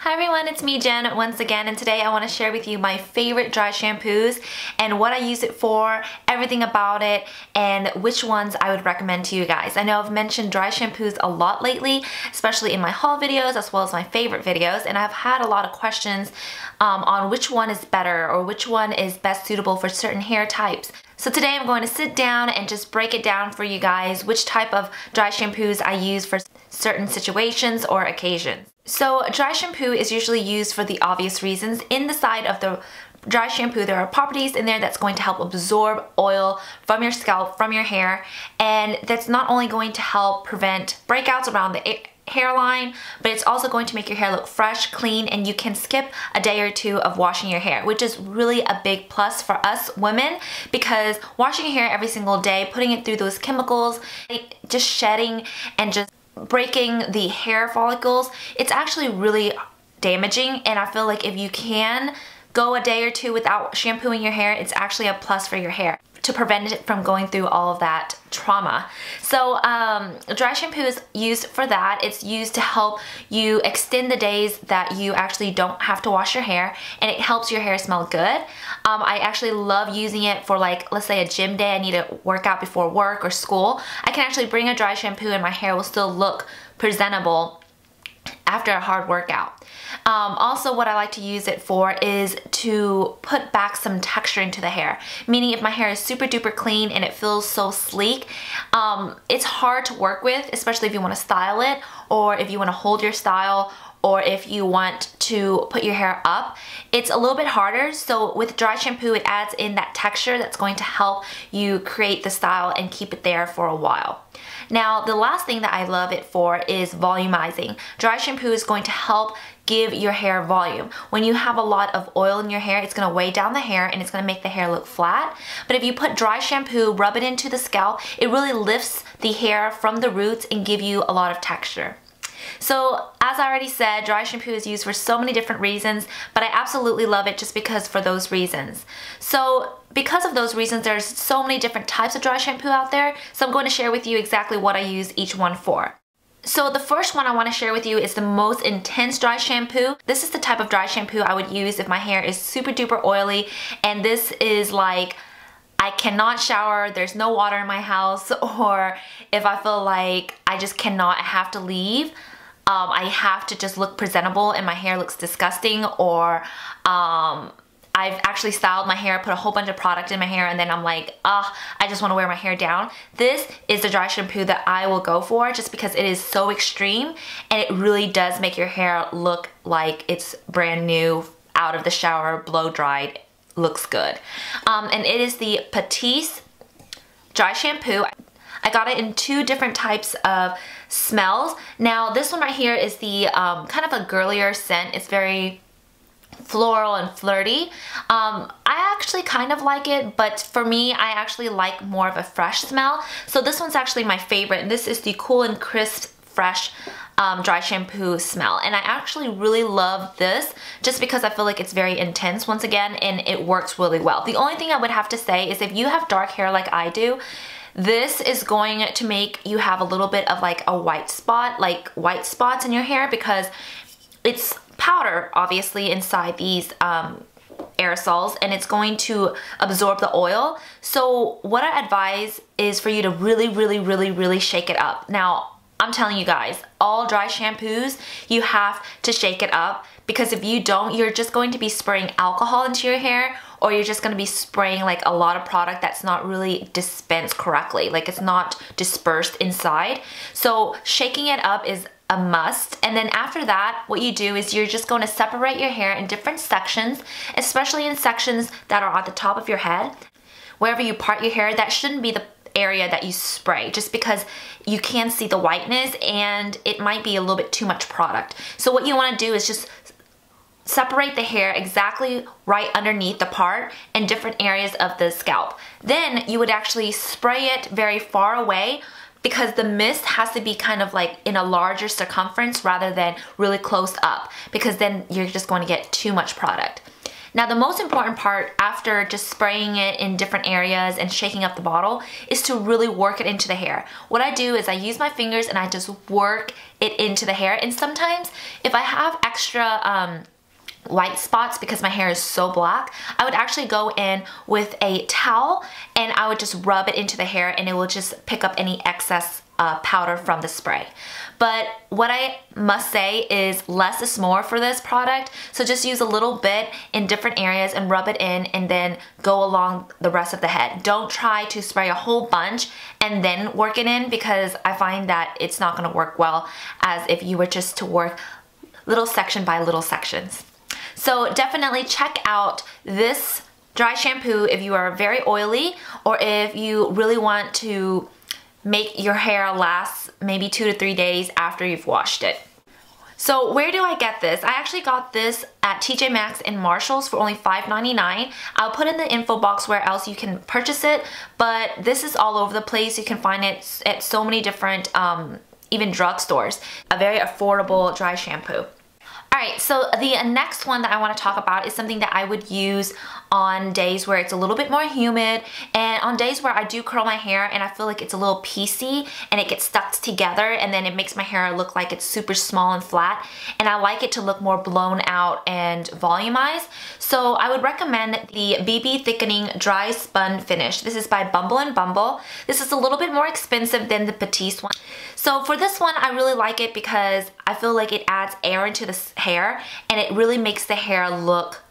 Hi everyone, it's me Jen once again, and today I want to share with you my favorite dry shampoos and what I use it for, everything about it, and which ones I would recommend to you guys. I know I've mentioned dry shampoos a lot lately, especially in my haul videos as well as my favorite videos, and I've had a lot of questions on which one is better or which one is best suitable for certain hair types. So today I'm going to sit down and just break it down for you guys, which type of dry shampoos I use for certain situations or occasions. So dry shampoo is usually used for the obvious reasons. In the side of the dry shampoo, there are properties in there that's going to help absorb oil from your scalp, from your hair, and that's not only going to help prevent breakouts around the hairline, but it's also going to make your hair look fresh, clean, and you can skip a day or two of washing your hair, which is really a big plus for us women, because washing your hair every single day, putting it through those chemicals, just shedding and just breaking the hair follicles, it's actually really damaging. And I feel like if you can go a day or two without shampooing your hair, it's actually a plus for your hair to prevent it from going through all of that trauma. So dry shampoo is used for that. It's used to help you extend the days that you actually don't have to wash your hair, and it helps your hair smell good. I actually love using it for, like, let's say a gym day, I need to work out before work or school. I can actually bring a dry shampoo and my hair will still look presentable after a hard workout. Also, what I like to use it for is to put back some texture into the hair. Meaning if my hair is super duper clean and it feels so sleek, it's hard to work with, especially if you want to style it, or if you want to hold your style, or if you want to put your hair up. It's a little bit harder, so with dry shampoo it adds in that texture that's going to help you create the style and keep it there for a while. Now, the last thing that I love it for is volumizing. Dry shampoo is going to help give your hair volume. When you have a lot of oil in your hair, it's going to weigh down the hair and it's going to make the hair look flat. But if you put dry shampoo, rub it into the scalp, it really lifts the hair from the roots and give you a lot of texture. So as I already said, dry shampoo is used for so many different reasons, but I absolutely love it just because for those reasons. So because of those reasons, there's so many different types of dry shampoo out there, so I'm going to share with you exactly what I use each one for. So the first one I want to share with you is the most intense dry shampoo. This is the type of dry shampoo I would use if my hair is super duper oily, and this is like, I cannot shower, there's no water in my house, or if I feel like I just cannot, I have to leave, I have to just look presentable and my hair looks disgusting, or I've actually styled my hair, put a whole bunch of product in my hair, and then I'm like, I just want to wear my hair down. This is the dry shampoo that I will go for just because it is so extreme and it really does make your hair look like it's brand new, out of the shower, blow dried, looks good. And it is the Batiste dry shampoo. I got it in two different types of smells. Now this one right here is the kind of a girlier scent. It's very floral and flirty. I actually kind of like it, but for me, I actually like more of a fresh smell. So this one's actually my favorite, and this is the Cool and Crisp Fresh dry shampoo smell. And I actually really love this just because I feel like it's very intense once again, and it works really well. The only thing I would have to say is if you have dark hair like I do, this is going to make you have a little bit of like a white spot, like white spots in your hair, because it's powder obviously inside these aerosols, and it's going to absorb the oil. So what I advise is for you to really shake it up. Now, I'm telling you guys, all dry shampoos, you have to shake it up, because if you don't, you're just going to be spraying alcohol into your hair, or you're just going to be spraying like a lot of product that's not really dispensed correctly, like it's not dispersed inside. So shaking it up is a must. And then after that, what you do is you're just going to separate your hair in different sections, especially in sections that are at the top of your head. Wherever you part your hair, that shouldn't be the area that you spray, just because you can see the whiteness and it might be a little bit too much product. So what you want to do is just separate the hair exactly right underneath the part in different areas of the scalp. Then you would actually spray it very far away, because the mist has to be kind of like in a larger circumference rather than really close up, because then you're just going to get too much product. Now the most important part after just spraying it in different areas and shaking up the bottle is to really work it into the hair. What I do is I use my fingers and I just work it into the hair, and sometimes if I have extra white spots because my hair is so black, I would actually go in with a towel and I would just rub it into the hair and it will just pick up any excess powder from the spray. But what I must say is less is more for this product, so just use a little bit in different areas and rub it in and then go along the rest of the head. Don't try to spray a whole bunch and then work it in, because I find that it's not going to work well as if you were just to work little section by little sections. So definitely check out this dry shampoo if you are very oily or if you really want to make your hair last maybe 2 to 3 days after you've washed it. So where do I get this? I actually got this at TJ Maxx and Marshalls for only $5.99. I'll put in the info box where else you can purchase it, but this is all over the place. You can find it at so many different even drugstores. A very affordable dry shampoo. Alright, so the next one that I want to talk about is something that I would use on days where it's a little bit more humid and on days where I do curl my hair and I feel like it's a little piecey and it gets stuck together and then it makes my hair look like it's super small and flat, and I like it to look more blown out and volumized. So I would recommend the BB Thickening Dry Spun Finish. This is by Bumble and Bumble. This is a little bit more expensive than the Batiste one. So for this one, I really like it because I feel like it adds air into the hair and it really makes the hair look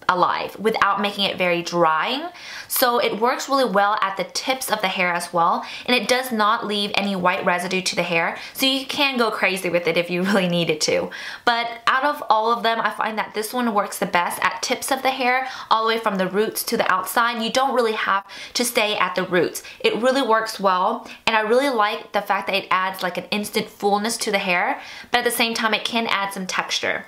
alive without making it very drying. So it works really well at the tips of the hair as well, and it does not leave any white residue to the hair, so you can go crazy with it if you really needed to. But out of all of them, I find that this one works the best at tips of the hair, all the way from the roots to the outside. You don't really have to stay at the roots. It really works well, and I really like the fact that it adds like an instant fullness to the hair, but at the same time it can add some texture.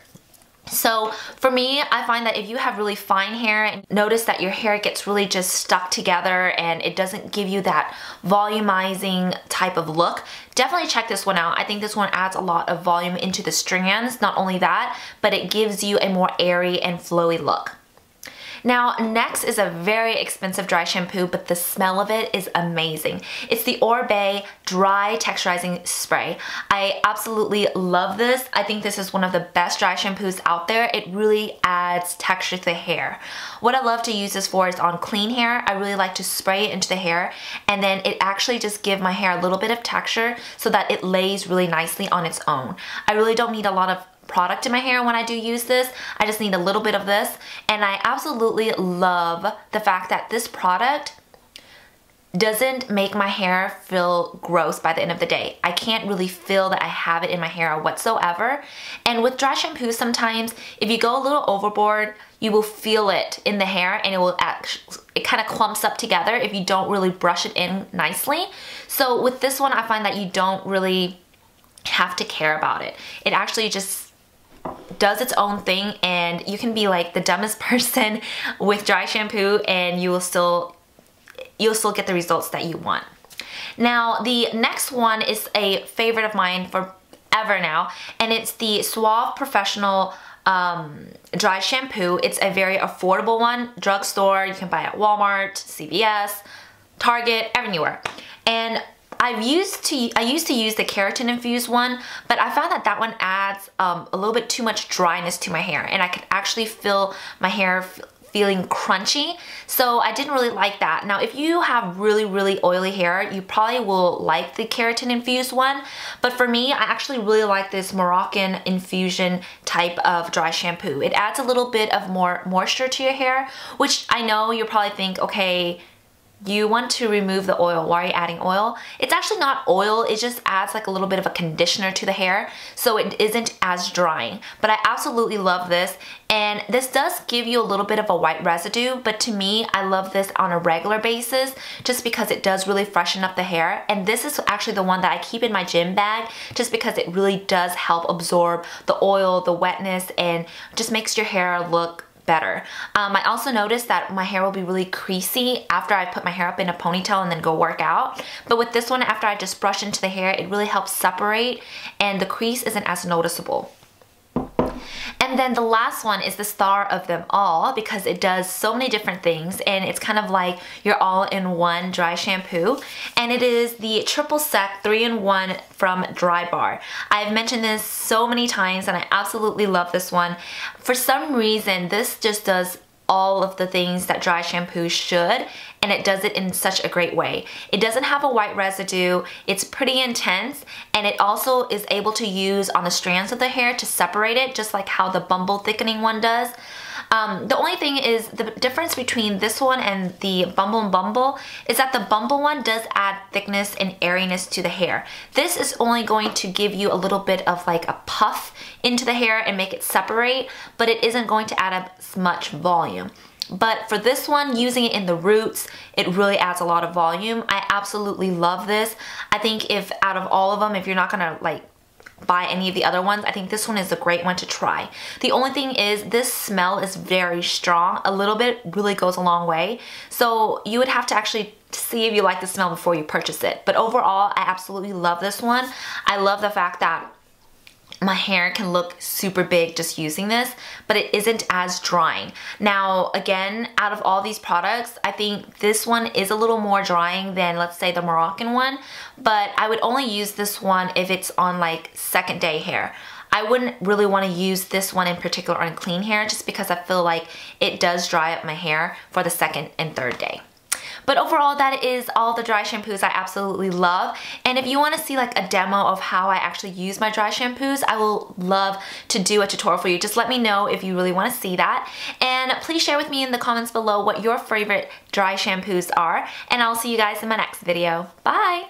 So for me, I find that if you have really fine hair and notice that your hair gets really just stuck together and it doesn't give you that volumizing type of look, definitely check this one out. I think this one adds a lot of volume into the strands. Not only that, but it gives you a more airy and flowy look. Now, next is a very expensive dry shampoo, but the smell of it is amazing. It's the Oribe Dry Texturizing Spray. I absolutely love this. I think this is one of the best dry shampoos out there. It really adds texture to the hair. What I love to use this for is on clean hair. I really like to spray it into the hair, and then it actually just gives my hair a little bit of texture so that it lays really nicely on its own. I really don't need a lot of product in my hair when I do use this. I just need a little bit of this, and I absolutely love the fact that this product doesn't make my hair feel gross by the end of the day. I can't really feel that I have it in my hair whatsoever. And with dry shampoo, sometimes if you go a little overboard, you will feel it in the hair and it kind of clumps up together if you don't really brush it in nicely. So with this one, I find that you don't really have to care about it. It actually just does its own thing, and you can be like the dumbest person with dry shampoo and you'll still get the results that you want. Now the next one is a favorite of mine forever now, and it's the Suave Professional dry shampoo. It's a very affordable one. Drugstore, you can buy at Walmart, CVS, Target, everywhere. And I used to use the keratin infused one, but I found that that one adds a little bit too much dryness to my hair, and I could actually feel my hair feeling crunchy, so I didn't really like that. Now if you have really oily hair, you probably will like the keratin infused one, but for me, I actually really like this Morrocan infusion type of dry shampoo. It adds a little bit of more moisture to your hair, which I know you'll probably think, okay, you want to remove the oil, why are you adding oil? It's actually not oil, it just adds like a little bit of a conditioner to the hair, so it isn't as drying. But I absolutely love this, and this does give you a little bit of a white residue, but to me, I love this on a regular basis just because it does really freshen up the hair. And this is actually the one that I keep in my gym bag just because it really does help absorb the oil, the wetness, and just makes your hair look better. I also noticed that my hair will be really creasy after I put my hair up in a ponytail and then go work out. But with this one, after I just brush into the hair, it really helps separate and the crease isn't as noticeable. And And then the last one is the star of them all because it does so many different things and it's kind of like your all-in-one dry shampoo. And it is the Triple Sec 3-in-1 from Dry Bar. I've mentioned this so many times and I absolutely love this one. For some reason, this just does all of the things that dry shampoo should, and it does it in such a great way. It doesn't have a white residue, it's pretty intense, and it also is able to use on the strands of the hair to separate it, just like how the Bumble thickening one does. The only thing is the difference between this one and the Bumble is that the Bumble one does add thickness and airiness to the hair. This is only going to give you a little bit of like a puff into the hair and make it separate, but it isn't going to add up as much volume. But for this one, using it in the roots, it really adds a lot of volume. I absolutely love this. I think if out of all of them, if you're not gonna like buy any of the other ones, I think this one is a great one to try. The only thing is this smell is very strong. A little bit really goes a long way. So you would have to actually see if you like the smell before you purchase it. But overall, I absolutely love this one. I love the fact that my hair can look super big just using this, but it isn't as drying. Now, again, out of all these products, I think this one is a little more drying than, let's say, the Morrocan one, but I would only use this one if it's on like second day hair. I wouldn't really want to use this one in particular on clean hair just because I feel like it does dry up my hair for the second and third day. But overall, that is all the dry shampoos I absolutely love. And if you want to see like a demo of how I actually use my dry shampoos, I will love to do a tutorial for you. Just let me know if you really want to see that. And please share with me in the comments below what your favorite dry shampoos are. And I'll see you guys in my next video. Bye!